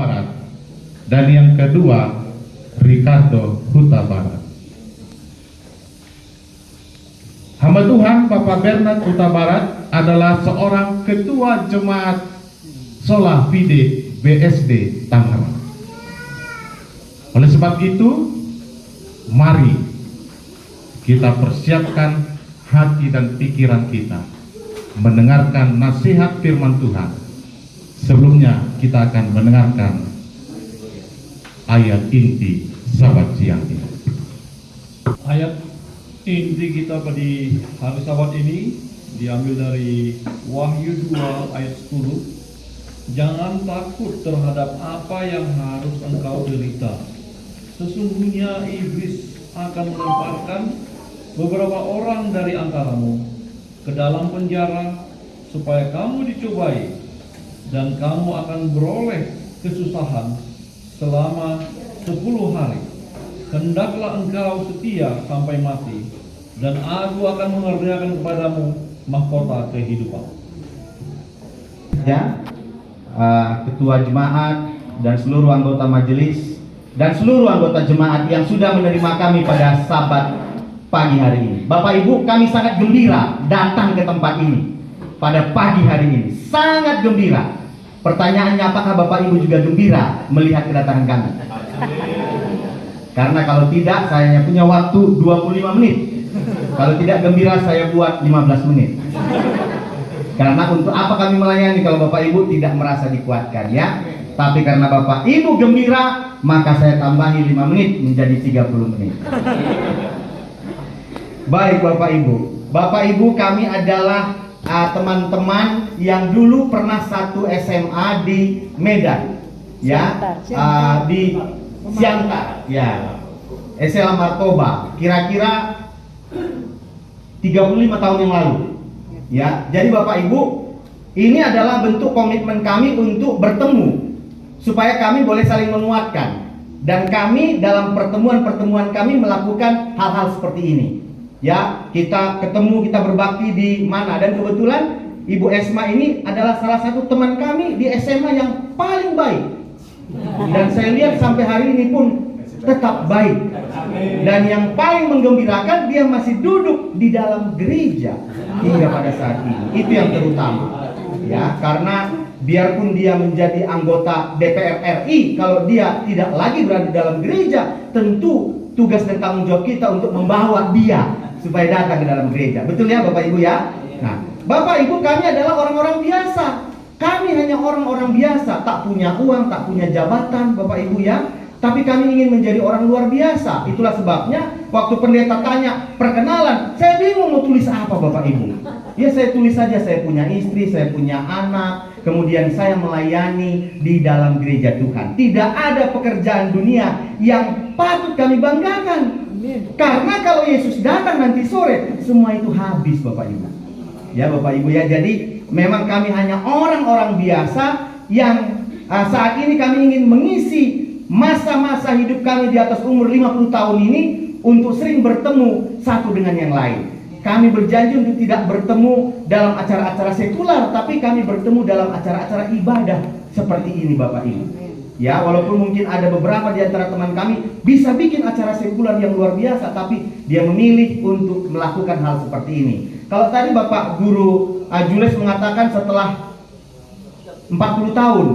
Barat, dan yang kedua Ricardo Huta Barat. Hamba Tuhan Bapak Bernard Huta Barat adalah seorang ketua jemaat Sola Fide BSD Tangerang. Oleh sebab itu, mari kita persiapkan hati dan pikiran kita mendengarkan nasihat firman Tuhan. Sebelumnya kita akan mendengarkan ayat inti Sabat siang ini. Ayat inti kita pada hari Sabat ini diambil dari Wahyu 2 ayat 10. Jangan takut terhadap apa yang harus engkau derita. Sesungguhnya iblis akan melemparkan beberapa orang dari antaramu ke dalam penjara supaya kamu dicobai, dan kamu akan beroleh kesusahan selama 10 hari. Hendaklah engkau setia sampai mati, dan aku akan mengerjakan kepadamu mahkota kehidupan. Ya, ketua jemaat dan seluruh anggota majelis dan seluruh anggota jemaat yang sudah menerima kami pada Sabat pagi hari ini. Bapak Ibu, kami sangat gembira datang ke tempat ini pada pagi hari ini. Sangat gembira. Pertanyaannya, apakah Bapak Ibu juga gembira melihat kedatangan kami? Karena kalau tidak, saya hanya punya waktu 25 menit. Kalau tidak gembira, saya buat 15 menit. Karena untuk apa kami melayani kalau Bapak Ibu tidak merasa dikuatkan, ya? Tapi karena Bapak Ibu gembira, maka saya tambahi 5 menit menjadi 30 menit. Baik Bapak Ibu. Bapak Ibu, kami adalah teman-teman yang dulu pernah satu SMA di Medan, ya, di Siantar, ya, SMA Martoba, kira-kira 35 tahun yang lalu, ya. Jadi Bapak Ibu, ini adalah bentuk komitmen kami untuk bertemu supaya kami boleh saling menguatkan, dan kami dalam pertemuan-pertemuan kami melakukan hal-hal seperti ini. Ya, kita ketemu, kita berbakti di mana, dan kebetulan Ibu Esma ini adalah salah satu teman kami di SMA yang paling baik. Dan saya lihat sampai hari ini pun tetap baik. Dan yang paling menggembirakan, dia masih duduk di dalam gereja hingga pada saat ini. Itu yang terutama. Ya, karena biarpun dia menjadi anggota DPR RI, kalau dia tidak lagi berada di dalam gereja, tentu tugas dan tanggung jawab kita untuk membawa dia supaya datang ke dalam gereja. Betul ya Bapak Ibu ya? Nah, Bapak Ibu, kami adalah orang-orang biasa. Kami hanya orang-orang biasa, tak punya uang, tak punya jabatan Bapak Ibu ya. Tapi kami ingin menjadi orang luar biasa. Itulah sebabnya waktu pendeta tanya perkenalan, saya bingung mau tulis apa Bapak Ibu. Ya, saya tulis saja saya punya istri, saya punya anak, kemudian saya melayani di dalam gereja Tuhan. Tidak ada pekerjaan dunia yang patut kami banggakan. Karena kalau Yesus datang nanti sore, semua itu habis Bapak Ibu. Ya Bapak Ibu ya, jadi memang kami hanya orang-orang biasa yang saat ini kami ingin mengisi masa-masa hidup kami di atas umur 50 tahun ini untuk sering bertemu satu dengan yang lain. Kami berjanji untuk tidak bertemu dalam acara-acara sekular, tapi kami bertemu dalam acara-acara ibadah seperti ini Bapak Ibu. Ya, walaupun mungkin ada beberapa di antara teman kami bisa bikin acara sekular yang luar biasa, tapi dia memilih untuk melakukan hal seperti ini. Kalau tadi Bapak Guru Jules mengatakan setelah 40 tahun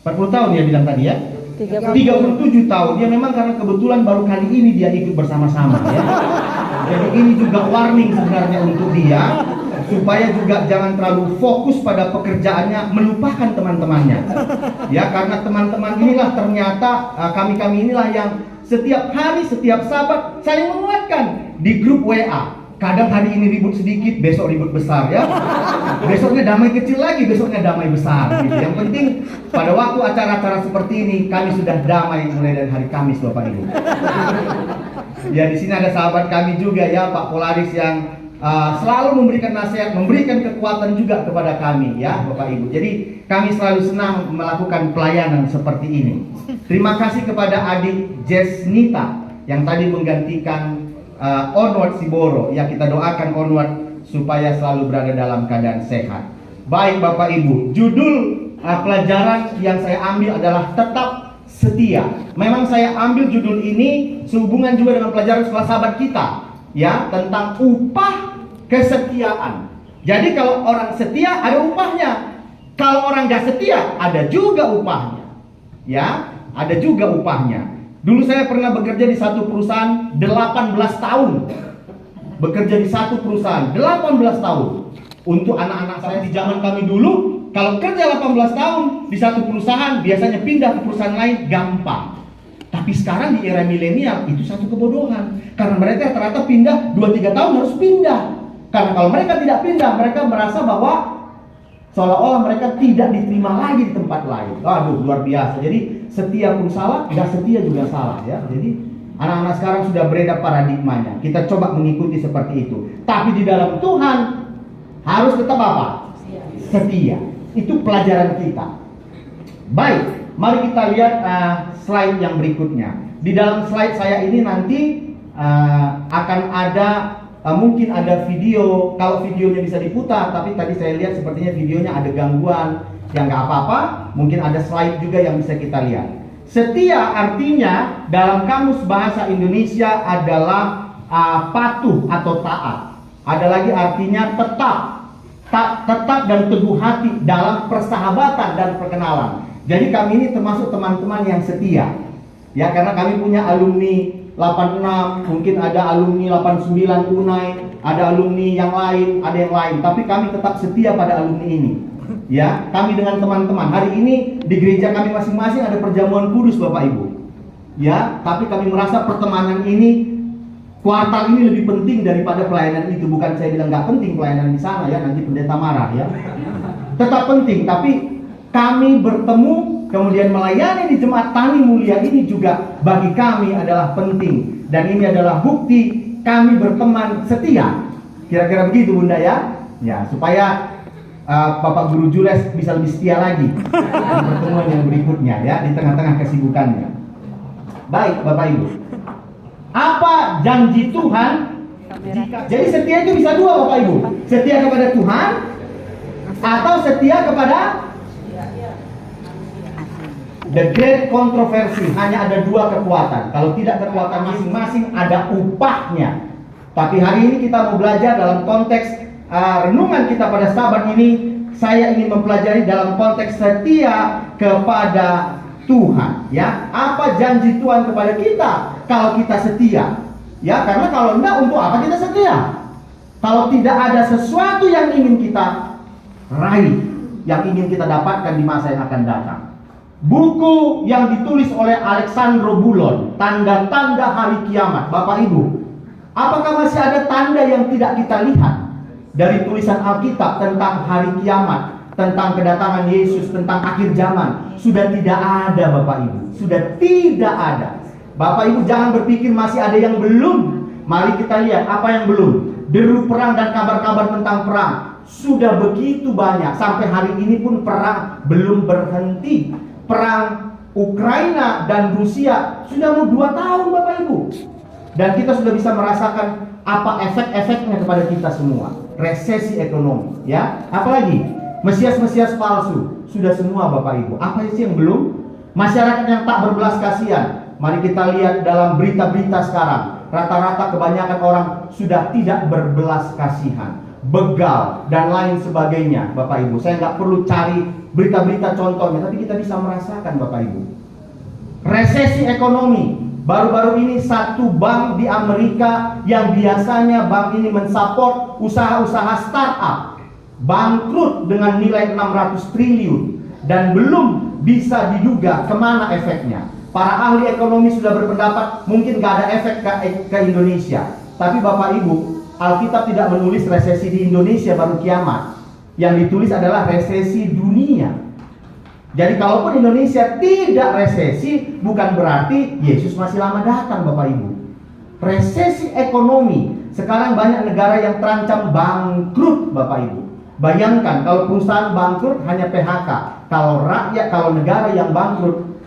40 tahun ya bilang tadi ya, 37 tahun. Ya memang karena kebetulan baru kali ini dia ikut bersama-sama ya. Jadi ini juga warning sebenarnya untuk dia, supaya juga jangan terlalu fokus pada pekerjaannya, melupakan teman-temannya. Ya, karena teman-teman inilah ternyata kami-kami inilah yang setiap hari, setiap Sabat saling menguatkan di grup WA. Kadang hari ini ribut sedikit, besok ribut besar ya. Besoknya damai kecil lagi, besoknya damai besar gitu. Yang penting pada waktu acara-acara seperti ini kami sudah damai mulai dari hari Kamis Bapak Ibu. Ya, di sini ada sahabat kami juga ya, Pak Polaris, yang selalu memberikan nasihat, memberikan kekuatan juga kepada kami ya Bapak Ibu. Jadi kami selalu senang melakukan pelayanan seperti ini. Terima kasih kepada adik Jesnita yang tadi menggantikan Onward Siboro. Ya, kita doakan Onward supaya selalu berada dalam keadaan sehat. Baik Bapak Ibu, judul pelajaran yang saya ambil adalah tetap setia. Memang saya ambil judul ini sehubungan juga dengan pelajaran sekolah sahabat kita, ya, tentang upah kesetiaan. Jadi kalau orang setia ada upahnya. Kalau orang gak setia ada juga upahnya. Ya, ada juga upahnya. Dulu saya pernah bekerja di satu perusahaan 18 tahun. Bekerja di satu perusahaan 18 tahun. Untuk anak-anak saya di zaman kami dulu, kalau kerja 18 tahun di satu perusahaan, biasanya pindah ke perusahaan lain gampang. Tapi sekarang di era milenial itu satu kebodohan. Karena mereka ternyata pindah 2-3 tahun harus pindah. Karena kalau mereka tidak pindah, mereka merasa bahwa seolah-olah mereka tidak diterima lagi di tempat lain. Aduh, luar biasa. Jadi setia pun salah, tidak setia juga salah, ya. Jadi anak-anak sekarang sudah beredar paradigmanya. Kita coba mengikuti seperti itu. Tapi di dalam Tuhan harus tetap apa? Setia. Itu pelajaran kita. Baik, mari kita lihat slide yang berikutnya. Di dalam slide saya ini nanti akan ada mungkin ada video. Kalau videonya bisa diputar, tapi tadi saya lihat sepertinya videonya ada gangguan. Ya nggak apa-apa, mungkin ada slide juga yang bisa kita lihat. Setia artinya dalam kamus bahasa Indonesia adalah patuh atau taat. Ada lagi artinya tetap dan teguh hati dalam persahabatan dan perkenalan. Jadi kami ini termasuk teman-teman yang setia. Ya, karena kami punya alumni 86, mungkin ada alumni 89 UNAI, ada alumni yang lain, ada yang lain. Tapi kami tetap setia pada alumni ini. Ya, kami dengan teman-teman. Hari ini di gereja kami masing-masing ada perjamuan kudus, Bapak Ibu. Ya, tapi kami merasa pertemanan ini, kuartal ini lebih penting daripada pelayanan itu. Bukan saya bilang nggak penting pelayanan di sana, ya, nanti pendeta marah, ya. Tetap penting, tapi kami bertemu kemudian melayani di jemaat Tani Mulia ini juga bagi kami adalah penting. Dan ini adalah bukti kami berteman setia. Kira-kira begitu, Bunda, ya. Ya, supaya Bapak Guru Jules bisa lebih setia lagi di pertemuan yang berikutnya, ya, di tengah-tengah kesibukannya. Baik, Bapak Ibu. Apa janji Tuhan? Jadi setia itu bisa dua, Bapak Ibu. Setia kepada Tuhan atau setia kepada the great controversy. Hanya ada dua kekuatan. Kalau tidak kekuatan masing-masing, ada upahnya. Tapi hari ini kita mau belajar dalam konteks renungan kita pada Sabat ini. Saya ingin mempelajari dalam konteks setia kepada Tuhan, ya. Apa janji Tuhan kepada kita kalau kita setia? Ya, karena kalau enggak, untuk apa kita setia? Kalau tidak ada sesuatu yang ingin kita raih, yang ingin kita dapatkan di masa yang akan datang. Buku yang ditulis oleh Alexandro Bulon, Tanda-tanda Hari Kiamat. Bapak Ibu, apakah masih ada tanda yang tidak kita lihat dari tulisan Alkitab tentang hari kiamat, tentang kedatangan Yesus, tentang akhir zaman? Sudah tidak ada, Bapak Ibu. Sudah tidak ada. Bapak Ibu jangan berpikir masih ada yang belum. Mari kita lihat apa yang belum. Deru perang dan kabar-kabar tentang perang sudah begitu banyak. Sampai hari ini pun perang belum berhenti. Perang Ukraina dan Rusia sudah mau 2 tahun, Bapak Ibu. Dan kita sudah bisa merasakan apa efek-efeknya kepada kita semua. Resesi ekonomi, ya. Apalagi Mesias-Mesias palsu sudah semua, Bapak Ibu. Apa sih yang belum? Masyarakat yang tak berbelas kasihan. Mari kita lihat dalam berita-berita sekarang. Rata-rata kebanyakan orang sudah tidak berbelas kasihan, begal dan lain sebagainya, Bapak Ibu. Saya nggak perlu cari berita-berita contohnya, tapi kita bisa merasakan, Bapak Ibu. Resesi ekonomi. Baru-baru ini satu bank di Amerika yang biasanya bank ini mensupport usaha-usaha startup bangkrut dengan nilai 600 triliun dan belum bisa diduga kemana efeknya. Para ahli ekonomi sudah berpendapat mungkin gak ada efek ke Indonesia. Tapi Bapak Ibu, Alkitab tidak menulis resesi di Indonesia baru kiamat. Yang ditulis adalah resesi dunia. Jadi kalaupun Indonesia tidak resesi, bukan berarti Yesus masih lama datang, Bapak Ibu. Resesi ekonomi. Sekarang banyak negara yang terancam bangkrut, Bapak Ibu. Bayangkan kalau perusahaan bangkrut hanya PHK. Kalau rakyat, kalau negara yang bangkrut,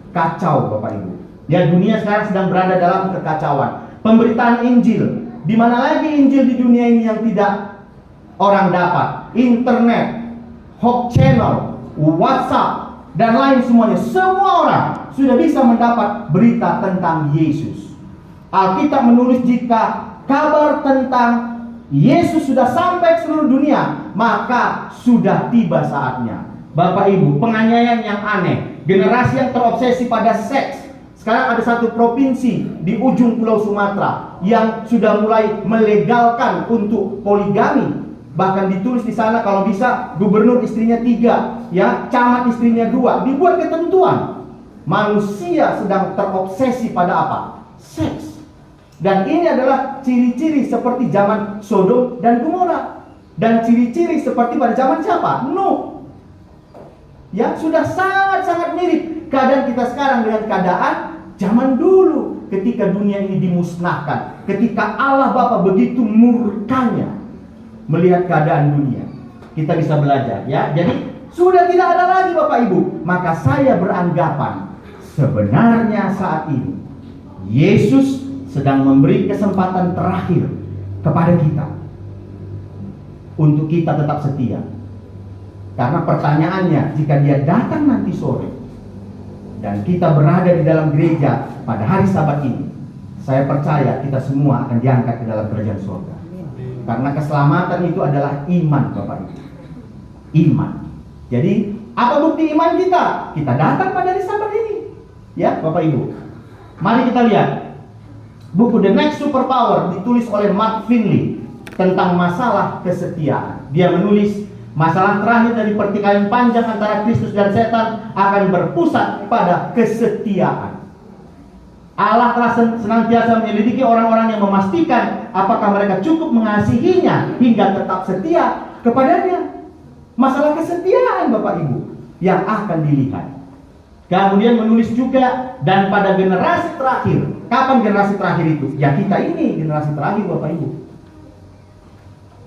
kacau, Bapak Ibu. Ya, dunia sekarang sedang berada dalam kekacauan. Pemberitaan Injil. Di mana lagi Injil di dunia ini yang tidak orang dapat? Internet, Hope Channel, WhatsApp, dan lain semuanya. Semua orang sudah bisa mendapat berita tentang Yesus. Alkitab menulis jika kabar tentang Yesus sudah sampai ke seluruh dunia, maka sudah tiba saatnya. Bapak Ibu, penganiayaan yang aneh, generasi yang terobsesi pada seks. Sekarang ada satu provinsi di ujung Pulau Sumatera yang sudah mulai melegalkan untuk poligami. Bahkan ditulis di sana kalau bisa gubernur istrinya 3, ya, camat istrinya 2. Dibuat ketentuan. Manusia sedang terobsesi pada apa? Seks. Dan ini adalah ciri-ciri seperti zaman Sodom dan Gomora. Dan ciri-ciri seperti pada zaman siapa? Nuh. Ya, sudah sangat-sangat mirip keadaan kita sekarang dengan keadaan zaman dulu ketika dunia ini dimusnahkan. Ketika Allah Bapa begitu murkanya melihat keadaan dunia. Kita bisa belajar, ya. Jadi sudah tidak ada lagi Bapak Ibu. Maka saya beranggapan sebenarnya saat ini Yesus sedang memberi kesempatan terakhir kepada kita untuk kita tetap setia. Karena pertanyaannya, jika dia datang nanti sore dan kita berada di dalam gereja pada hari Sabat ini, saya percaya kita semua akan diangkat ke dalam kerajaan surga. Karena keselamatan itu adalah iman, Bapak Ibu. Iman. Jadi, apa bukti iman kita? Kita datang pada hari Sabat ini. Ya, Bapak Ibu. Mari kita lihat. Buku The Next Superpower ditulis oleh Mark Finley tentang masalah kesetiaan. Dia menulis, masalah terakhir dari pertikaian panjang antara Kristus dan setan akan berpusat pada kesetiaan. Allah telah senantiasa menyelidiki orang-orang yang memastikan apakah mereka cukup mengasihinya hingga tetap setia kepadanya. Masalah kesetiaan Bapak Ibu yang akan dilihat. Kemudian menulis juga, dan pada generasi terakhir. Kapan generasi terakhir itu? Ya kita ini generasi terakhir Bapak Ibu.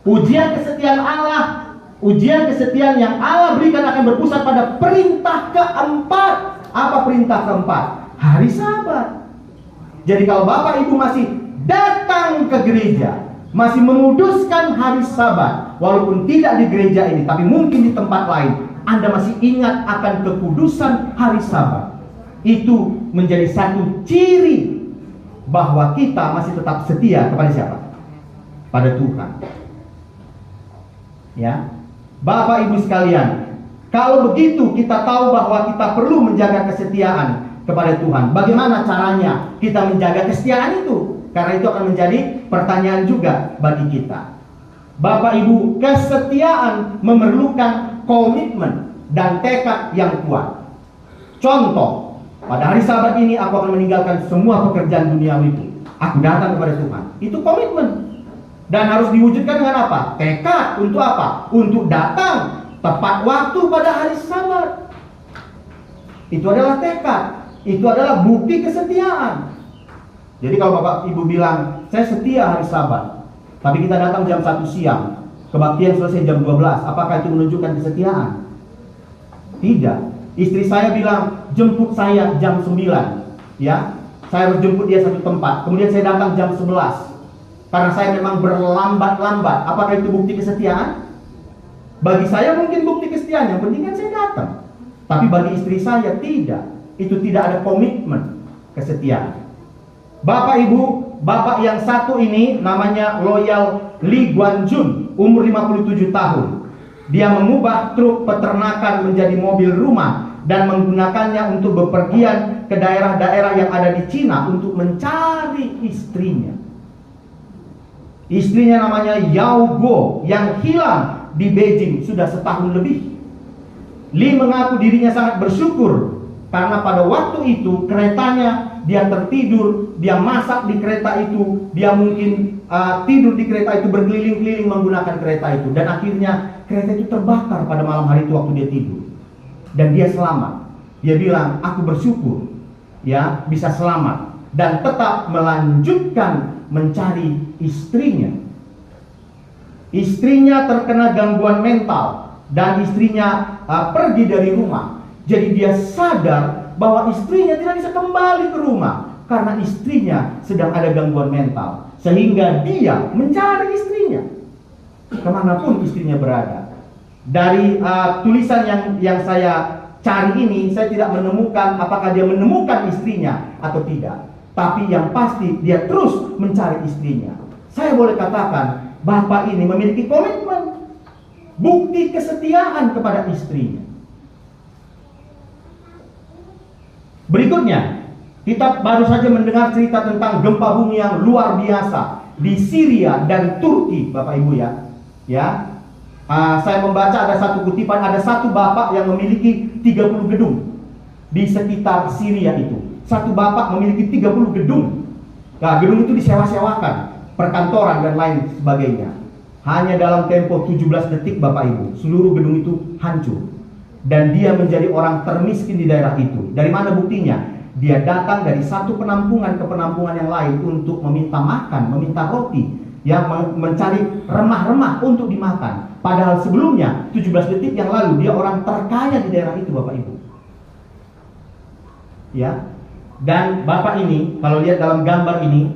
Ujian kesetiaan Allah, ujian kesetiaan yang Allah berikan akan berpusat pada perintah keempat. Apa perintah keempat? Hari Sabat. Jadi kalau Bapak Ibu masih datang ke gereja, masih menguduskan hari Sabat, walaupun tidak di gereja ini, tapi mungkin di tempat lain, Anda masih ingat akan kekudusan hari Sabat. Itu menjadi satu ciri bahwa kita masih tetap setia kepada siapa? Pada Tuhan. Ya, Bapak Ibu sekalian, kalau begitu kita tahu bahwa kita perlu menjaga kesetiaan kepada Tuhan. Bagaimana caranya kita menjaga kesetiaan itu? Karena itu akan menjadi pertanyaan juga bagi kita. Bapak Ibu, kesetiaan memerlukan komitmen dan tekad yang kuat. Contoh, pada hari Sabat ini aku akan meninggalkan semua pekerjaan duniawiku. Aku datang kepada Tuhan. Itu komitmen. Dan harus diwujudkan dengan apa? Tekad. Untuk apa? Untuk datang tepat waktu pada hari Sabat. Itu adalah tekad. Itu adalah bukti kesetiaan. Jadi kalau Bapak Ibu bilang, saya setia hari Sabat, tapi kita datang jam 1 siang, kebaktian selesai jam 12, apakah itu menunjukkan kesetiaan? Tidak. Istri saya bilang, jemput saya jam 9, ya. Saya berjemput dia satu tempat, kemudian saya datang jam 11, karena saya memang berlambat-lambat. Apakah itu bukti kesetiaan? Bagi saya mungkin bukti kesetiaan, yang penting kan saya datang. Tapi bagi istri saya tidak. Itu tidak ada komitmen kesetiaan. Bapak Ibu, bapak yang satu ini namanya Loyal Lee Guan Jun, umur 57 tahun. Dia mengubah truk peternakan menjadi mobil rumah dan menggunakannya untuk bepergian ke daerah-daerah yang ada di Cina untuk mencari istrinya. Istrinya namanya Yao Guo yang hilang di Beijing sudah setahun lebih. Lee mengaku dirinya sangat bersyukur karena pada waktu itu keretanya dia tertidur, dia masak di kereta itu, dia mungkin tidur di kereta itu, berkeliling-keliling menggunakan kereta itu, dan akhirnya kereta itu terbakar pada malam hari itu waktu dia tidur, dan dia selamat. Dia bilang, aku bersyukur ya bisa selamat dan tetap melanjutkan mencari istrinya. Istrinya terkena gangguan mental dan istrinya pergi dari rumah. Jadi dia sadar bahwa istrinya tidak bisa kembali ke rumah karena istrinya sedang ada gangguan mental. Sehingga dia mencari istrinya kemanapun istrinya berada. Dari tulisan yang saya cari ini, saya tidak menemukan apakah dia menemukan istrinya atau tidak. Tapi yang pasti dia terus mencari istrinya. Saya boleh katakan bapak ini memiliki komitmen, bukti kesetiaan kepada istrinya. Berikutnya, kita baru saja mendengar cerita tentang gempa bumi yang luar biasa di Syria dan Turki, Bapak Ibu ya. Saya membaca ada satu kutipan, ada satu bapak yang memiliki 30 gedung di sekitar Syria itu. Satu bapak memiliki 30 gedung. Nah, gedung itu disewa-sewakan, perkantoran dan lain sebagainya. Hanya dalam tempo 17 detik Bapak Ibu, seluruh gedung itu hancur. Dan dia menjadi orang termiskin di daerah itu. Dari mana buktinya? Dia datang dari satu penampungan ke penampungan yang lain untuk meminta makan, meminta roti, yang mencari remah-remah untuk dimakan. Padahal sebelumnya 17 detik yang lalu dia orang terkaya di daerah itu Bapak Ibu. Ya. Dan bapak ini kalau lihat dalam gambar ini,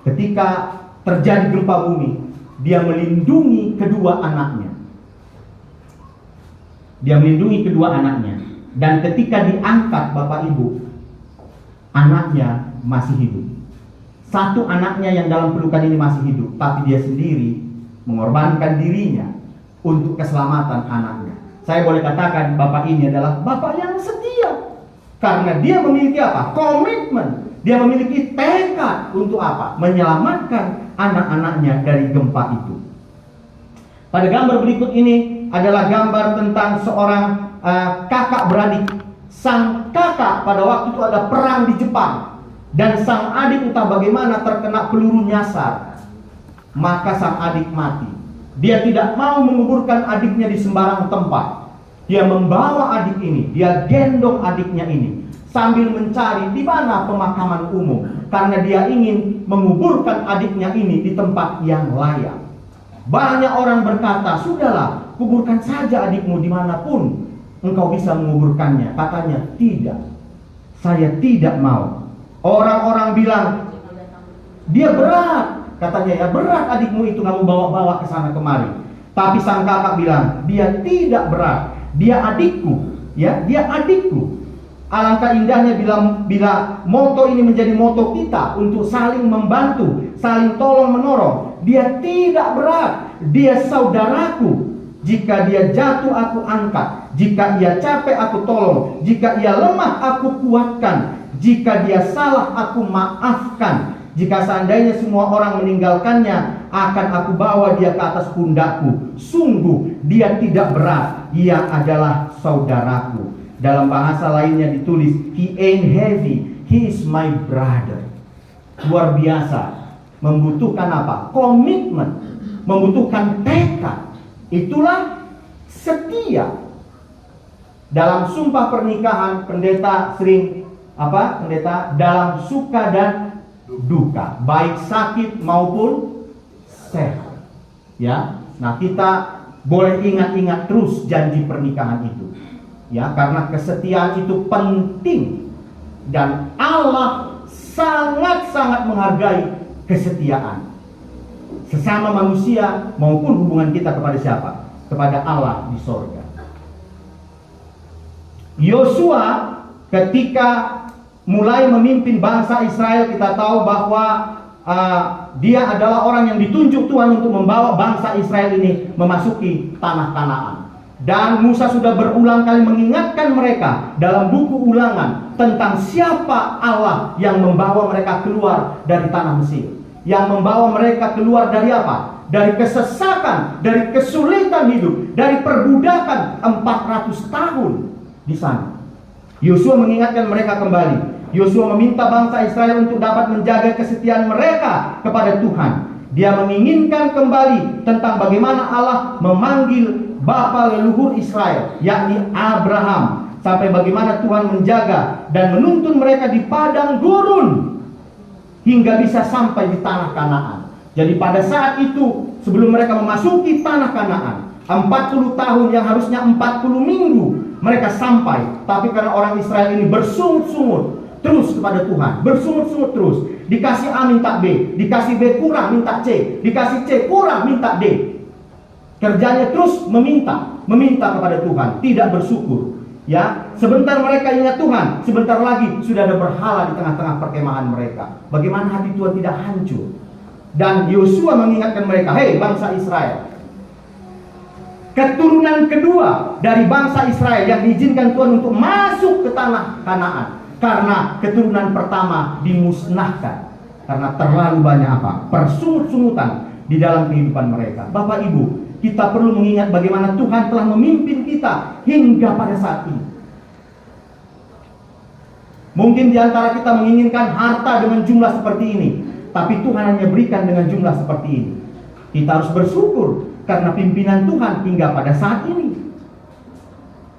ketika terjadi gempa bumi, dia melindungi kedua anaknya. Dia melindungi kedua anaknya. Dan ketika diangkat Bapak Ibu, anaknya masih hidup. Satu anaknya yang dalam pelukan ini masih hidup, tapi dia sendiri mengorbankan dirinya untuk keselamatan anaknya. Saya boleh katakan bapak ini adalah bapak yang setia. Karena dia memiliki apa? Komitmen. Dia memiliki tekad untuk apa? Menyelamatkan anak-anaknya dari gempa itu. Pada gambar berikut ini adalah gambar tentang seorang kakak beradik. Sang kakak pada waktu itu ada perang di Jepang. Dan sang adik entah bagaimana terkena peluru nyasar. Maka sang adik mati. Dia tidak mau menguburkan adiknya di sembarang tempat. Dia membawa adik ini, dia gendong adiknya ini sambil mencari di mana pemakaman umum. Karena dia ingin menguburkan adiknya ini di tempat yang layak. Banyak orang berkata, sudahlah, kuburkan saja adikmu dimanapun engkau bisa menguburkannya. Katanya, tidak. Saya tidak mau. Orang-orang bilang, dia berat. Katanya, ya berat adikmu itu kamu bawa-bawa ke sana kemari. Tapi sang kakak bilang, dia tidak berat. Dia adikku. Ya, dia adikku. Alangkah indahnya bila moto ini menjadi moto kita untuk saling membantu, saling tolong menolong. Dia tidak berat. Dia saudaraku. Jika dia jatuh aku angkat. Jika ia capek aku tolong. Jika ia lemah aku kuatkan. Jika dia salah aku maafkan. Jika seandainya semua orang meninggalkannya, akan aku bawa dia ke atas pundakku. Sungguh dia tidak berat. Ia adalah saudaraku. Dalam bahasa lainnya ditulis, he ain't heavy, he is my brother. Luar biasa. Membutuhkan apa? Komitmen. Membutuhkan tekad. Itulah setia. Dalam sumpah pernikahan, pendeta sering pendeta dalam suka dan duka, baik sakit maupun sehat. Ya. Nah, kita boleh ingat-ingat terus janji pernikahan itu. Ya, karena kesetiaan itu penting dan Allah sangat-sangat menghargai kesetiaan. Sesama manusia maupun hubungan kita kepada siapa? Kepada Allah di sorga. Yosua ketika mulai memimpin bangsa Israel, kita tahu bahwa dia adalah orang yang ditunjuk Tuhan untuk membawa bangsa Israel ini memasuki tanah Kanaan. Dan Musa sudah berulang kali mengingatkan mereka dalam buku Ulangan tentang siapa Allah yang membawa mereka keluar dari tanah Mesir. Yang membawa mereka keluar dari apa? Dari kesesakan, dari kesulitan hidup, dari perbudakan 400 tahun di sana. Yosua mengingatkan mereka kembali. Yosua meminta bangsa Israel untuk dapat menjaga kesetiaan mereka kepada Tuhan. Dia menginginkan kembali tentang bagaimana Allah memanggil bapa leluhur Israel, yakni Abraham, sampai bagaimana Tuhan menjaga dan menuntun mereka di padang gurun hingga bisa sampai di tanah Kanaan. Jadi pada saat itu, sebelum mereka memasuki tanah Kanaan, 40 tahun yang harusnya 40 minggu mereka sampai. Tapi karena orang Israel ini bersungut-sungut terus kepada Tuhan, bersungut-sungut terus. Dikasih A minta B, dikasih B kurang minta C, dikasih C kurang minta D. Kerjanya terus meminta kepada Tuhan, tidak bersyukur. Ya, sebentar mereka ingat Tuhan, sebentar lagi sudah ada berhala di tengah-tengah perkemahan mereka. Bagaimana hati Tuhan tidak hancur? Dan Yosua mengingatkan mereka, hei bangsa Israel, keturunan kedua dari bangsa Israel yang diizinkan Tuhan untuk masuk ke tanah Kanaan, karena keturunan pertama dimusnahkan karena terlalu banyak persungut-sungutan di dalam kehidupan mereka. Bapak Ibu, kita perlu mengingat bagaimana Tuhan telah memimpin kita hingga pada saat ini. Mungkin di antara kita menginginkan harta dengan jumlah seperti ini, tapi Tuhan hanya berikan dengan jumlah seperti ini. Kita harus bersyukur karena pimpinan Tuhan hingga pada saat ini.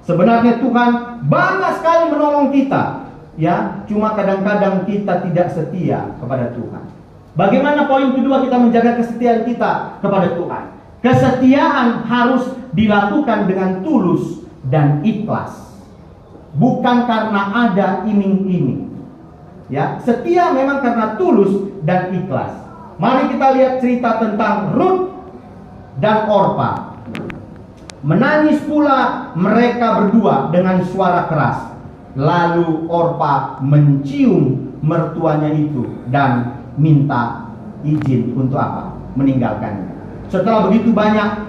Sebenarnya Tuhan banyak sekali menolong kita, ya, cuma kadang-kadang kita tidak setia kepada Tuhan. Bagaimana poin kedua kita menjaga kesetiaan kita kepada Tuhan? Kesetiaan harus dilakukan dengan tulus dan ikhlas, bukan karena ada iming-iming. Ya, setia memang karena tulus dan ikhlas. Mari kita lihat cerita tentang Rut dan Orpa. Menangis pula mereka berdua dengan suara keras. Lalu Orpa mencium mertuanya itu dan minta izin untuk meninggalkannya. Setelah begitu banyak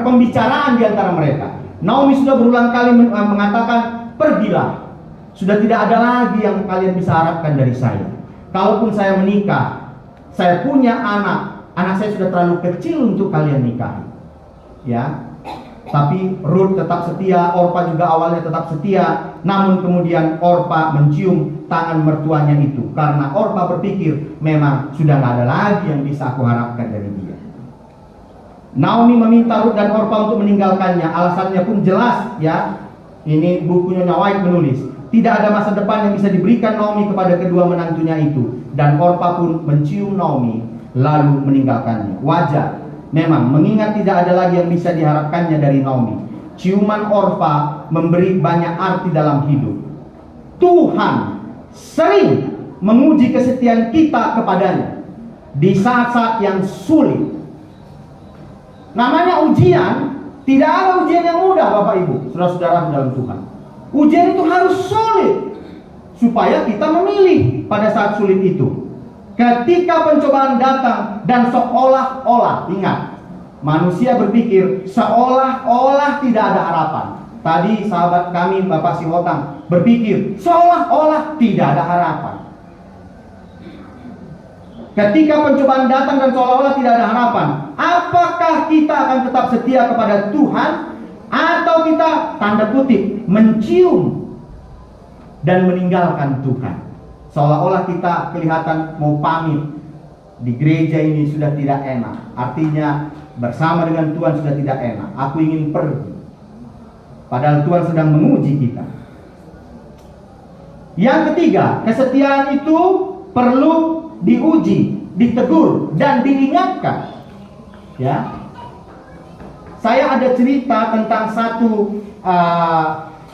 pembicaraan di antara mereka, Naomi sudah berulang kali mengatakan, pergilah. Sudah tidak ada lagi yang kalian bisa harapkan dari saya. Kalaupun saya menikah, saya punya anak saya sudah terlalu kecil untuk kalian nikahi. Ya, tapi Rut tetap setia, Orpa juga awalnya tetap setia. Namun kemudian Orpa mencium tangan mertuanya itu, karena Orpa berpikir memang sudah tidak ada lagi yang bisa aku harapkan dari dia. Naomi meminta Rut dan Orpa untuk meninggalkannya. Alasannya pun jelas, ya. Ini bukunya White menulis, tidak ada masa depan yang bisa diberikan Naomi kepada kedua menantunya itu. Dan Orpa pun mencium Naomi lalu meninggalkannya. Wajar memang, mengingat tidak ada lagi yang bisa diharapkannya dari Naomi. Ciuman Orpa memberi banyak arti dalam hidup. Tuhan sering menguji kesetiaan kita kepadanya di saat-saat yang sulit. Namanya ujian, tidak ada ujian yang mudah Bapak Ibu, saudara-saudara dalam Tuhan. Ujian itu harus sulit supaya kita memilih pada saat sulit itu. Ketika pencobaan datang dan seolah-olah, ingat, manusia berpikir seolah-olah tidak ada harapan. Tadi sahabat kami Bapak Sihotang berpikir seolah-olah tidak ada harapan. Ketika pencobaan datang dan seolah-olah tidak ada harapan, apakah kita akan tetap setia kepada Tuhan, atau kita tanda kutip mencium dan meninggalkan Tuhan? Seolah-olah kita kelihatan mau pamit, di gereja ini sudah tidak enak, artinya bersama dengan Tuhan sudah tidak enak, aku ingin pergi. Padahal Tuhan sedang menguji kita. Yang ketiga, kesetiaan itu perlu diuji, ditegur, dan diingatkan. Ya, saya ada cerita tentang satu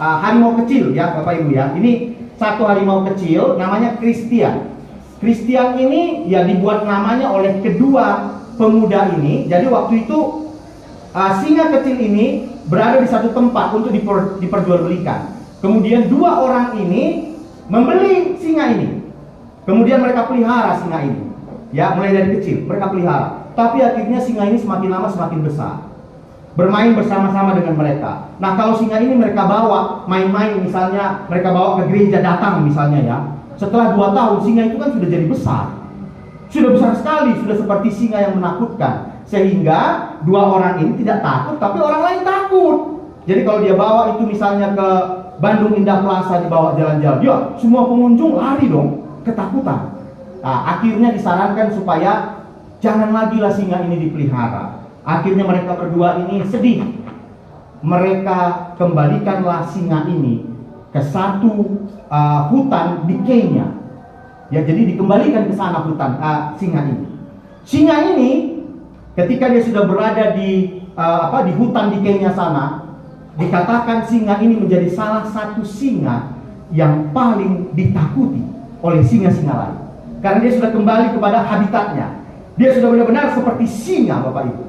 harimau kecil, ya Bapak Ibu ya. Ini satu harimau kecil, namanya Christian. Christian ini ya dibuat namanya oleh kedua pemuda ini. Jadi waktu itu singa kecil ini berada di satu tempat untuk diperjualbelikan. Kemudian dua orang ini membeli singa ini. Kemudian mereka pelihara singa ini. Ya, mulai dari kecil mereka pelihara. Tapi akhirnya singa ini semakin lama semakin besar. Bermain bersama-sama dengan mereka. Nah, kalau singa ini mereka bawa main-main, misalnya mereka bawa ke gereja, datang misalnya ya. Setelah 2 tahun singa itu kan sudah jadi besar. Sudah besar sekali, sudah seperti singa yang menakutkan. Sehingga dua orang ini tidak takut, tapi orang lain takut. Jadi kalau dia bawa itu misalnya ke Bandung Indah Plaza, dibawa jalan-jalan, ya semua pengunjung lari dong, ketakutan. Nah, akhirnya disarankan supaya jangan lagi lah singa ini dipelihara. Akhirnya mereka berdua ini sedih. Mereka kembalikanlah singa ini ke satu hutan di Kenya. Ya, jadi dikembalikan ke sana hutan singa ini. Singa ini ketika dia sudah berada di hutan di Kenya sana, dikatakan singa ini menjadi salah satu singa yang paling ditakuti oleh singa-singa lain. Karena dia sudah kembali kepada habitatnya. Dia sudah benar-benar seperti singa, Bapak Ibu.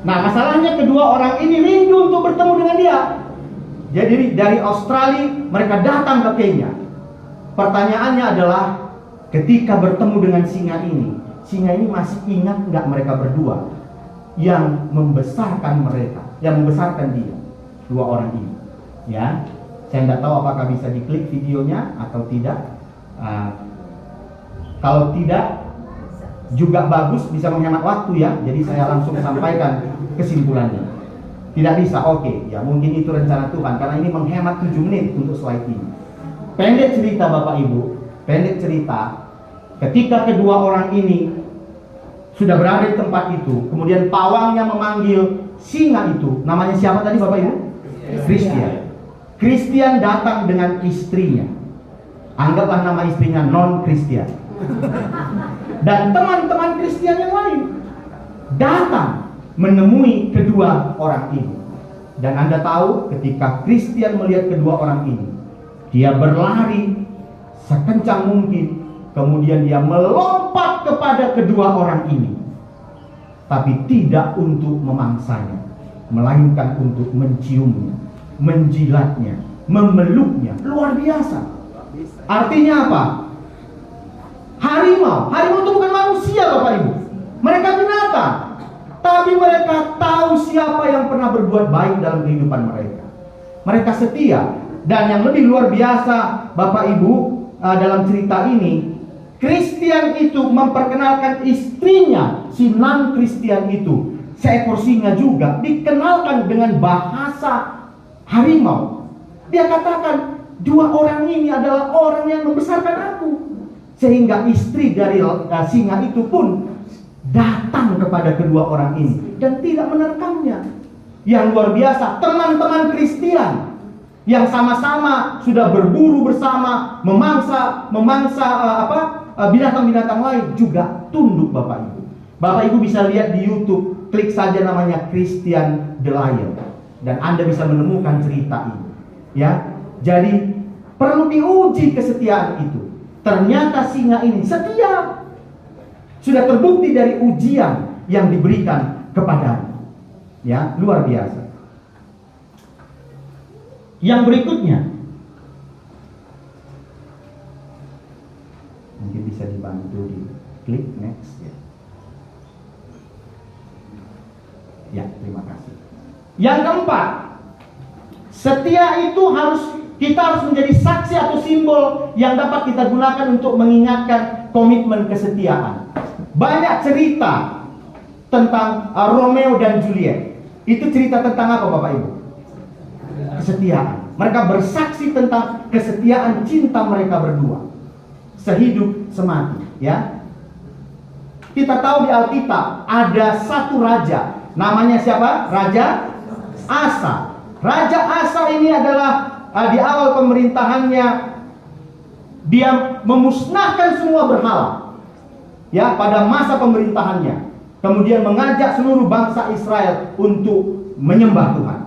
Nah, masalahnya kedua orang ini rindu untuk bertemu dengan dia. Jadi dari Australia mereka datang ke Kenya. Pertanyaannya adalah, ketika bertemu dengan singa ini masih ingat nggak mereka berdua yang membesarkan mereka, yang membesarkan dia, dua orang ini? Ya, saya nggak tahu apakah bisa diklik videonya atau tidak. Kalau tidak juga bagus, bisa menghemat waktu ya. Jadi saya langsung sampaikan kesimpulannya. Tidak bisa, oke. Ya mungkin itu rencana Tuhan, karena ini menghemat 7 menit untuk slide ini. Pendek cerita Bapak Ibu, pendek cerita, ketika kedua orang ini sudah berada di tempat itu, kemudian pawangnya memanggil singa itu. Namanya siapa tadi Bapak Ibu? Christian. Christian datang dengan istrinya. Anggaplah nama istrinya non-Christian. Dan teman-teman Kristen yang lain datang menemui kedua orang ini. Dan Anda tahu, ketika Christian melihat kedua orang ini, dia berlari sekencang mungkin, kemudian dia melompat kepada kedua orang ini, tapi tidak untuk memangsanya, melainkan untuk menciumnya, menjilatnya, memeluknya. Luar biasa. Artinya apa? Harimau itu bukan manusia Bapak Ibu. Mereka binatang, tapi mereka tahu siapa yang pernah berbuat baik dalam kehidupan mereka. Mereka setia. Dan yang lebih luar biasa Bapak Ibu, dalam cerita ini, Christian itu memperkenalkan istrinya, si non-Christian itu, seekor singa juga, dikenalkan dengan bahasa harimau. Dia katakan, dua orang ini adalah orang yang membesarkan aku. Sehingga istri dari singa itu pun datang kepada kedua orang ini dan tidak menerkamnya. Yang luar biasa, teman-teman Kristen yang sama-sama sudah berburu bersama, memangsa binatang-binatang lain juga tunduk Bapak Ibu. Bapak Ibu bisa lihat di YouTube, klik saja namanya Christian the Lion, dan Anda bisa menemukan cerita ini. Ya, jadi perlu diuji kesetiaan itu. Ternyata singa ini setia. Sudah terbukti dari ujian yang diberikan kepadanya. Ya, luar biasa. Yang berikutnya, mungkin bisa dibantu di klik next ya. Ya, terima kasih. Yang keempat, setia itu kita harus menjadi saksi atau simbol yang dapat kita gunakan untuk mengingatkan komitmen kesetiaan. Banyak cerita tentang Romeo dan Juliet. Itu cerita tentang apa Bapak Ibu? Kesetiaan. Mereka bersaksi tentang kesetiaan cinta mereka berdua, sehidup semati. Ya, kita tahu di Alkitab ada satu raja, namanya siapa? Raja Asa. Raja Asa ini adalah di awal pemerintahannya dia memusnahkan semua berhala. Ya, pada masa pemerintahannya, kemudian mengajak seluruh bangsa Israel untuk menyembah Tuhan.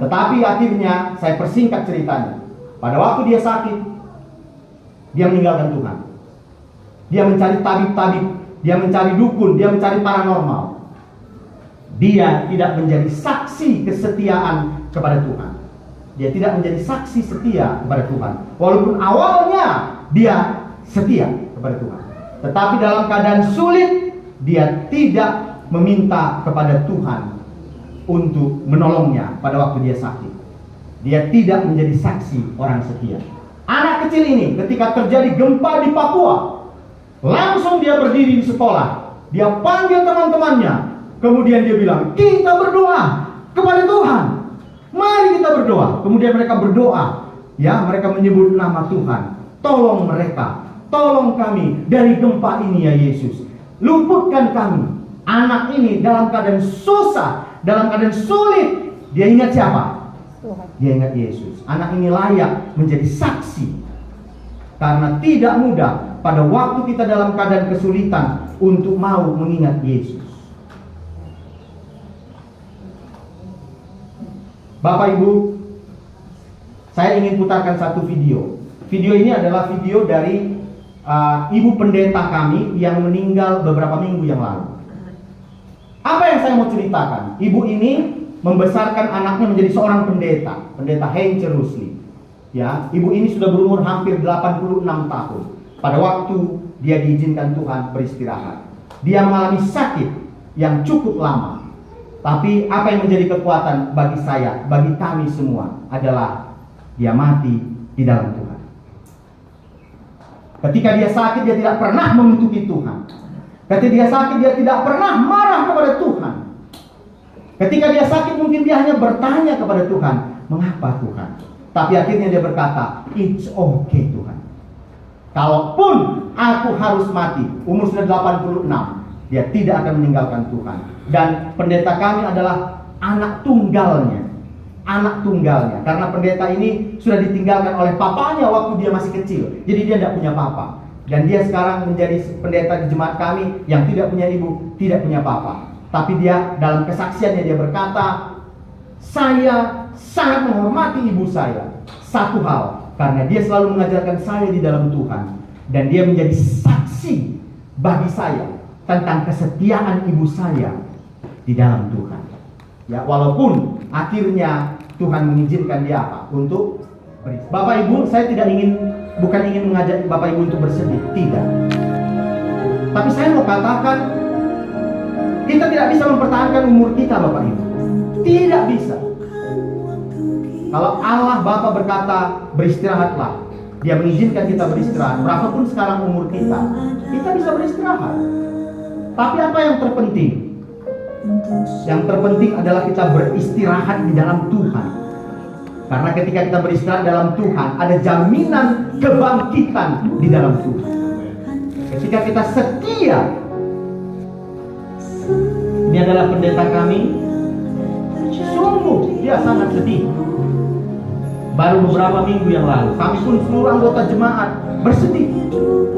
Tetapi akhirnya, saya persingkat ceritanya, pada waktu dia sakit, dia meninggalkan Tuhan. Dia mencari tabib-tabib, dia mencari dukun, dia mencari paranormal. Dia tidak menjadi saksi kesetiaan kepada Tuhan. Dia tidak menjadi saksi setia kepada Tuhan. Walaupun awalnya dia setia kepada Tuhan, tetapi dalam keadaan sulit, dia tidak meminta kepada Tuhan untuk menolongnya pada waktu dia sakit. Dia tidak menjadi saksi orang setia. Anak kecil ini ketika terjadi gempa di Papua, langsung dia berdiri di sekolah. Dia panggil teman-temannya. Kemudian dia bilang, kita berdoa kepada Tuhan. Mari kita berdoa. Kemudian mereka berdoa. Ya, mereka menyebut nama Tuhan. Tolong mereka, tolong kami dari gempa ini ya Yesus. Luputkan kami. Anak ini dalam keadaan susah, dalam keadaan sulit, dia ingat siapa? Tuhan. Dia ingat Yesus. Anak ini layak menjadi saksi. Karena tidak mudah pada waktu kita dalam keadaan kesulitan untuk mau mengingat Yesus. Bapak Ibu, saya ingin putarkan satu video. Video ini adalah video dari ibu pendeta kami yang meninggal beberapa minggu yang lalu. Apa yang saya mau ceritakan? Ibu ini membesarkan anaknya menjadi seorang pendeta Heinz Rusli. Ya, ibu ini sudah berumur hampir 86 tahun. Pada waktu dia diizinkan Tuhan beristirahat, dia mengalami sakit yang cukup lama. Tapi apa yang menjadi kekuatan bagi saya, bagi kami semua adalah dia mati di dalam Tuhan. Ketika dia sakit, dia tidak pernah mengutuki Tuhan. Ketika dia sakit, dia tidak pernah marah kepada Tuhan. Ketika dia sakit, mungkin dia hanya bertanya kepada Tuhan, mengapa Tuhan? Tapi akhirnya dia berkata, it's okay Tuhan. Kalaupun aku harus mati, umur sudah 86, dia tidak akan meninggalkan Tuhan. Dan pendeta kami adalah anak tunggalnya. Karena pendeta ini sudah ditinggalkan oleh papanya waktu dia masih kecil. Jadi dia tidak punya papa. Dan dia sekarang menjadi pendeta di jemaat kami yang tidak punya ibu, tidak punya papa. Tapi dia dalam kesaksiannya dia berkata, saya sangat menghormati ibu saya. Satu hal, karena dia selalu mengajarkan saya di dalam Tuhan. Dan dia menjadi saksi bagi saya tentang kesetiaan ibu saya di dalam Tuhan. Ya, walaupun akhirnya Tuhan mengizinkan dia apa? Untuk Bapak Ibu, saya bukan ingin mengajak Bapak Ibu untuk bersedih, tidak. Tapi saya mau katakan, kita tidak bisa mempertahankan umur kita, Bapak Ibu. Tidak bisa. Kalau Allah Bapa berkata, beristirahatlah, Dia mengizinkan kita beristirahat. Berapapun sekarang umur kita bisa beristirahat. Tapi apa yang terpenting? Yang terpenting adalah kita beristirahat di dalam Tuhan. Karena ketika kita beristirahat dalam Tuhan, ada jaminan kebangkitan di dalam Tuhan. Ketika kita setia, ini adalah pendeta kami, sungguh dia sangat sedih. Baru beberapa minggu yang lalu, kami pun seluruh anggota jemaat bersedih.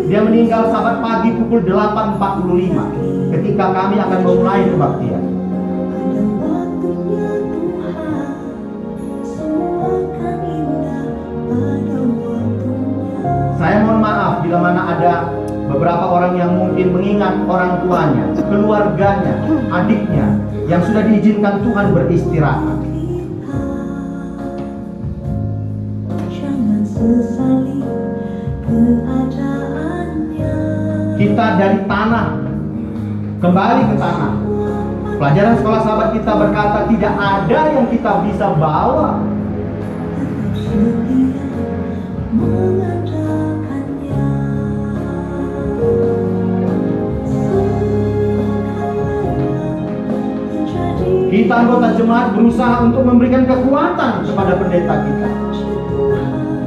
Dia meninggal Sabat pagi pukul 8.45 ketika kami akan memulai kebaktian. Saya mohon maaf bila mana ada beberapa orang yang mungkin mengingat orang tuanya, keluarganya, adiknya yang sudah diizinkan Tuhan beristirahat. Kita dari tanah kembali ke tanah. Pelajaran sekolah sahabat kita berkata tidak ada yang kita bisa bawa. Kita anggota jemaat berusaha untuk memberikan kekuatan kepada pendeta kita.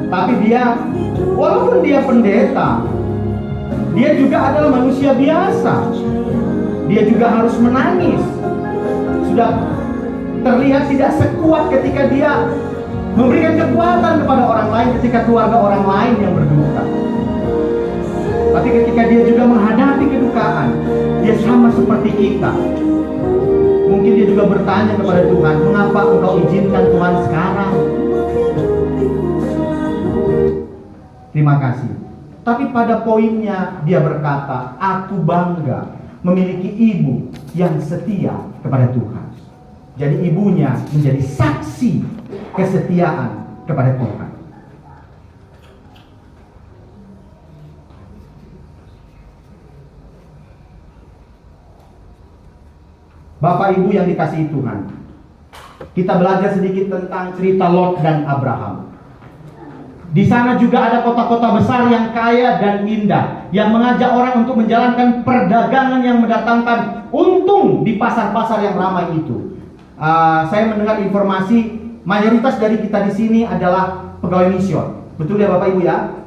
Tapi dia, walaupun dia pendeta, dia juga adalah manusia biasa. Dia juga harus menangis. Sudah terlihat tidak sekuat ketika dia memberikan kekuatan kepada orang lain ketika keluarga orang lain yang berduka. Tapi ketika dia juga menghadapi kedukaan, dia sama seperti kita. Mungkin dia juga bertanya kepada Tuhan, mengapa engkau izinkan Tuhan sekarang? Terima kasih. Tapi pada poinnya dia berkata, aku bangga memiliki ibu yang setia kepada Tuhan. Jadi ibunya menjadi saksi kesetiaan kepada Tuhan. Bapak Ibu yang dikasihi Tuhan, kita belajar sedikit tentang cerita Lot dan Abraham. Di sana juga ada kota-kota besar yang kaya dan indah, yang mengajak orang untuk menjalankan perdagangan yang mendatangkan untung di pasar-pasar yang ramai itu. Saya mendengar informasi mayoritas dari kita di sini adalah pegawai mision. Betul ya Bapak Ibu ya?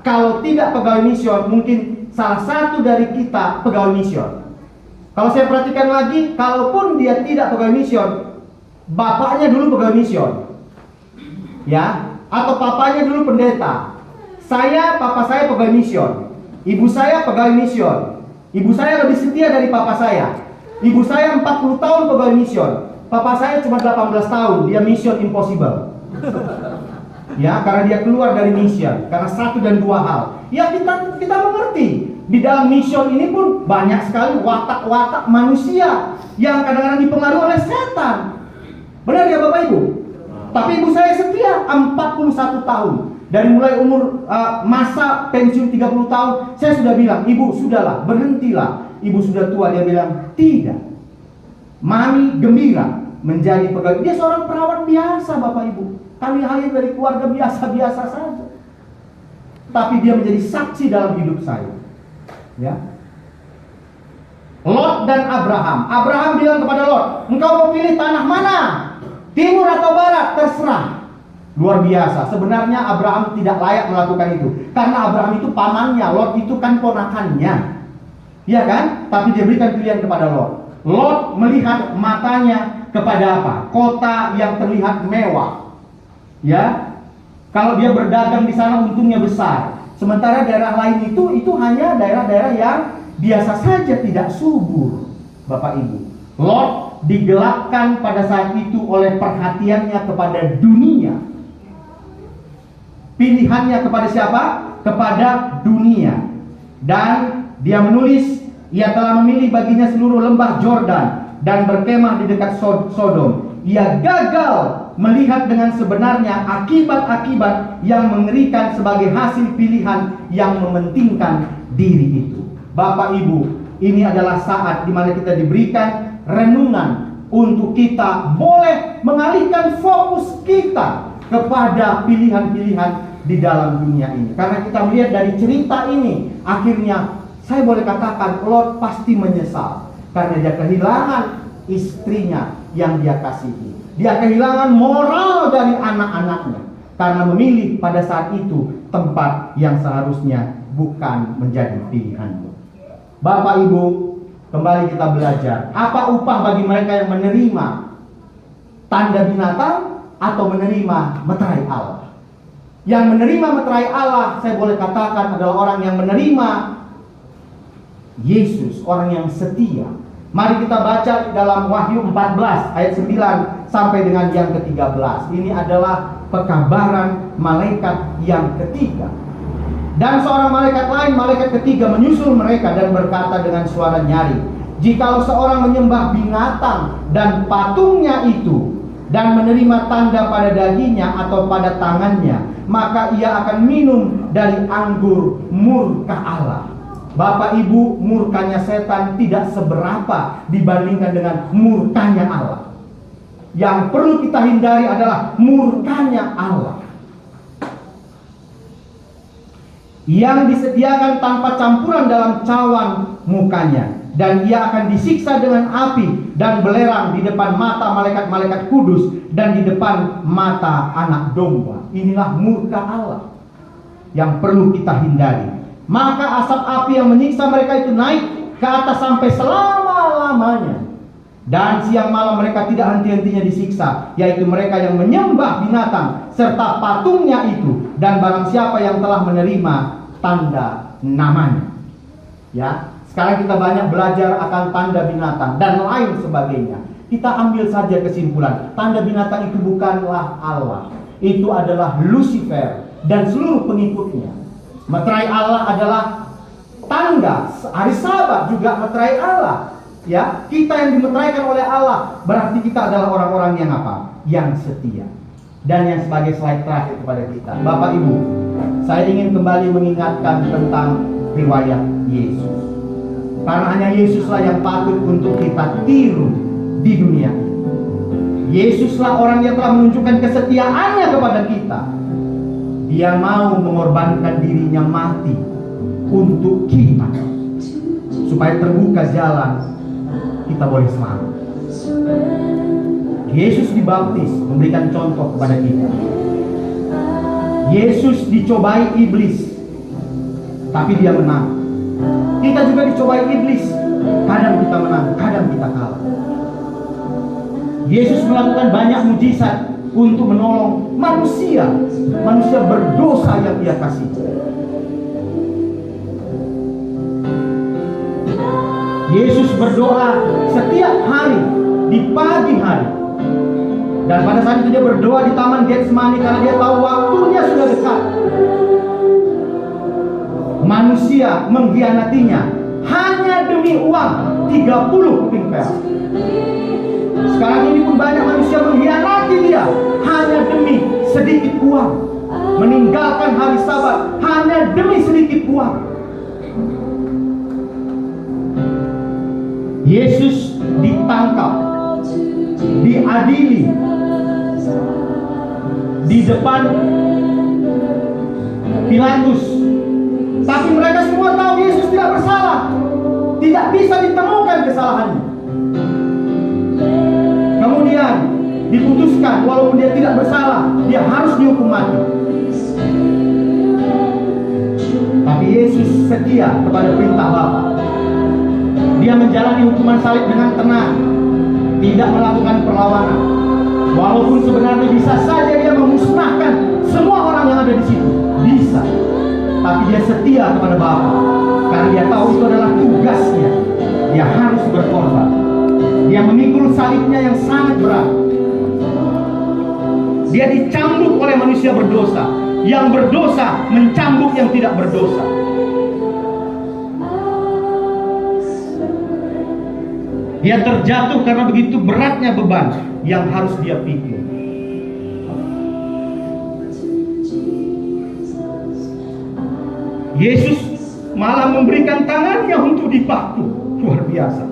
Kalau tidak pegawai mision, mungkin salah satu dari kita pegawai mision. Kalau saya perhatikan lagi, kalaupun dia tidak pegawai mision, bapaknya dulu pegawai mision. Ya, atau papanya dulu pendeta. Papa saya pegawai mision. Ibu saya pegawai mision. Ibu saya lebih setia dari papa saya. Ibu saya 40 tahun pegawai mision. Papa saya cuma 18 tahun, dia mission impossible. Ya, karena dia keluar dari mission karena satu dan dua hal. Ya kita mengerti di dalam mission ini pun banyak sekali watak-watak manusia yang kadang-kadang dipengaruhi oleh setan. Benar ya Bapak Ibu? Tapi ibu saya setia 41 tahun. Dari mulai umur masa pensiun 30 tahun, saya sudah bilang, ibu sudahlah, berhentilah. Ibu sudah tua, dia bilang, tidak. Mami gembira menjadi pegawai. Dia seorang perawat biasa Bapak Ibu. Kami lahir dari keluarga biasa-biasa saja. Tapi dia menjadi saksi dalam hidup saya. Ya. Lot dan Abraham. Abraham bilang kepada Lot, engkau mau pilih tanah mana? Timur atau barat? Terserah. Luar biasa. Sebenarnya Abraham tidak layak melakukan itu. Karena Abraham itu pamannya, Lot itu kan ponakannya. Iya kan? Tapi dia berikan pilihan kepada Lot. Lot melihat matanya kepada apa? Kota yang terlihat mewah. Ya. Kalau dia berdagang di sana untungnya besar. Sementara daerah lain itu hanya daerah-daerah yang biasa saja, tidak subur. Bapak Ibu, Lot digelapkan pada saat itu oleh perhatiannya kepada dunia. Pilihannya kepada siapa? Kepada dunia. Dan dia menulis, ia telah memilih baginya seluruh lembah Jordan dan berkemah di dekat Sodom. Ia gagal melihat dengan sebenarnya akibat-akibat yang mengerikan sebagai hasil pilihan yang mementingkan diri itu. Bapak Ibu, ini adalah saat di mana kita diberikan renungan untuk kita boleh mengalihkan fokus kita kepada pilihan-pilihan di dalam dunia ini. Karena kita melihat dari cerita ini, akhirnya saya boleh katakan Lot pasti menyesal karena dia kehilangan istrinya yang dia kasihi. Dia kehilangan moral dari anak-anaknya karena memilih pada saat itu tempat yang seharusnya bukan menjadi pilihanmu. Bapak Ibu, kembali kita belajar. Apa upah bagi mereka yang menerima tanda binatang atau menerima meterai Allah? Yang menerima meterai Allah, saya boleh katakan adalah orang yang menerima Yesus, orang yang setia. Mari kita baca di dalam Wahyu 14 ayat 9 sampai dengan yang ke-13. Ini adalah pekabaran malaikat yang ketiga. Dan seorang malaikat lain, malaikat ketiga menyusul mereka dan berkata dengan suara nyaring, jikalau seorang menyembah binatang dan patungnya itu dan menerima tanda pada dahinya atau pada tangannya, maka ia akan minum dari anggur murka Allah. Bapak Ibu, murkanya setan tidak seberapa dibandingkan dengan murkanya Allah. Yang perlu kita hindari adalah murkanya Allah yang disediakan tanpa campuran dalam cawan mukanya, dan ia akan disiksa dengan api dan belerang di depan mata malaikat-malaikat kudus dan di depan mata anak domba. Inilah murka Allah yang perlu kita hindari. Maka asap api yang menyiksa mereka itu naik ke atas sampai selama-lamanya. Dan siang malam mereka tidak henti-hentinya disiksa, yaitu mereka yang menyembah binatang serta patungnya itu, dan barang siapa yang telah menerima tanda namanya. Ya, sekarang kita banyak belajar akan tanda binatang dan lain sebagainya. Kita ambil saja kesimpulan, tanda binatang itu bukanlah Allah. Itu adalah Lucifer dan seluruh pengikutnya. Meterai Allah adalah tanda. Hari Sabat juga meterai Allah. Ya, kita yang dimeteraikan oleh Allah, berarti kita adalah orang-orang yang apa? Yang setia. Dan yang sebagai slide terakhir kepada kita, Bapak Ibu, saya ingin kembali mengingatkan tentang riwayat Yesus. Karena hanya Yesuslah yang patut untuk kita tiru di dunia ini. Yesuslah orang yang telah menunjukkan kesetiaannya kepada kita. Dia mau mengorbankan dirinya mati untuk kita, supaya terbuka jalan kita boleh selamat. Yesus dibaptis, memberikan contoh kepada kita. Yesus dicobai iblis, tapi dia menang. Kita juga dicobai iblis, kadang kita menang, kadang kita kalah. Yesus melakukan banyak mujizat untuk menolong manusia berdosa yang dia kasihi. Yesus berdoa setiap hari di pagi hari. Dan pada saat itu dia berdoa di Taman Getsemani karena dia tahu waktunya sudah dekat. manusia mengkhianatinya hanya demi uang 30 keping perak. Sekarang ini pun banyak manusia mengkhianati dia hanya demi sedikit uang, meninggalkan hari Sabat hanya demi sedikit uang. Yesus ditangkap, diadili di depan Pilatus, tapi mereka semua tahu Yesus tidak bersalah, tidak bisa ditemukan kesalahannya. Kemudian diputuskan walaupun dia tidak bersalah, dia harus dihukum mati. Tapi Yesus setia kepada perintah Bapa. Dia menjalani hukuman salib dengan tenang, tidak melakukan perlawanan. Walaupun sebenarnya bisa saja dia memusnahkan semua orang yang ada di situ, bisa. Tapi dia setia kepada Bapa, karena dia tahu itu adalah tugasnya. Dia harus berkorban. Dia memikul salibnya yang sangat berat. Dia dicambuk oleh manusia berdosa. Yang berdosa mencambuk yang tidak berdosa. Dia terjatuh karena begitu beratnya beban yang harus dia pikul. Yesus malah memberikan tangannya untuk dipaku. Luar biasa.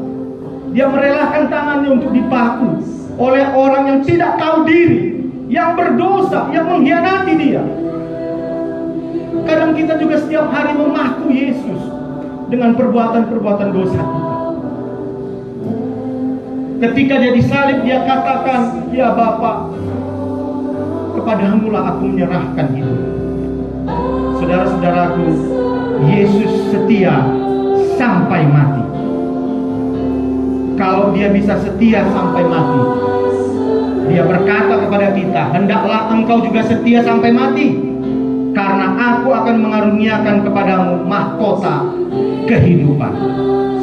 Dia merelakan tangannya untuk dipaku oleh orang yang tidak tahu diri, yang berdosa, yang mengkhianati dia. Kadang kita juga setiap hari memaku Yesus dengan perbuatan-perbuatan dosa kita. Ketika dia disalib, dia katakan, "Ya Bapa, kepadamu-lah aku menyerahkan hidup." Saudara-saudaraku, Yesus setia sampai mati. Kalau dia bisa setia sampai mati, dia berkata kepada kita, "Hendaklah engkau juga setia sampai mati, karena aku akan mengaruniakan kepadamu mahkota kehidupan."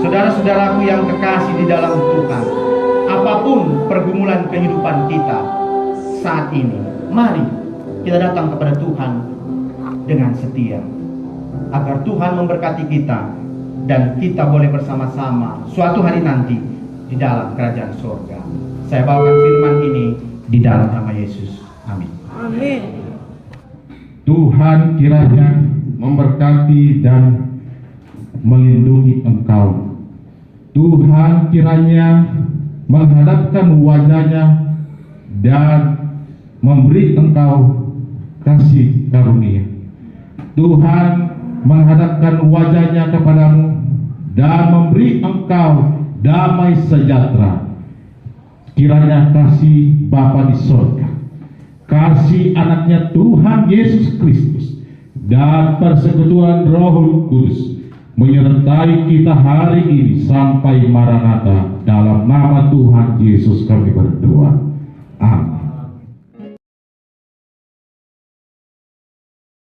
Saudara-saudaraku yang kekasih di dalam Tuhan, apapun pergumulan kehidupan kita saat ini, mari kita datang kepada Tuhan dengan setia, agar Tuhan memberkati kita dan kita boleh bersama-sama suatu hari nanti di dalam kerajaan surga. Saya bawakan firman ini di dalam nama Yesus. Amin. Amin. Tuhan kiranya memberkati dan melindungi engkau. Tuhan kiranya menghadapkan wajahnya dan memberi engkau kasih karunia. Tuhan menghadapkan wajahnya kepadamu dan memberi engkau damai sejahtera. Kiranya kasih Bapa di surga, kasih anaknya Tuhan Yesus Kristus, dan persekutuan Roh Kudus menyertai kita hari ini sampai Maranatha. Dalam nama Tuhan Yesus kami berdoa.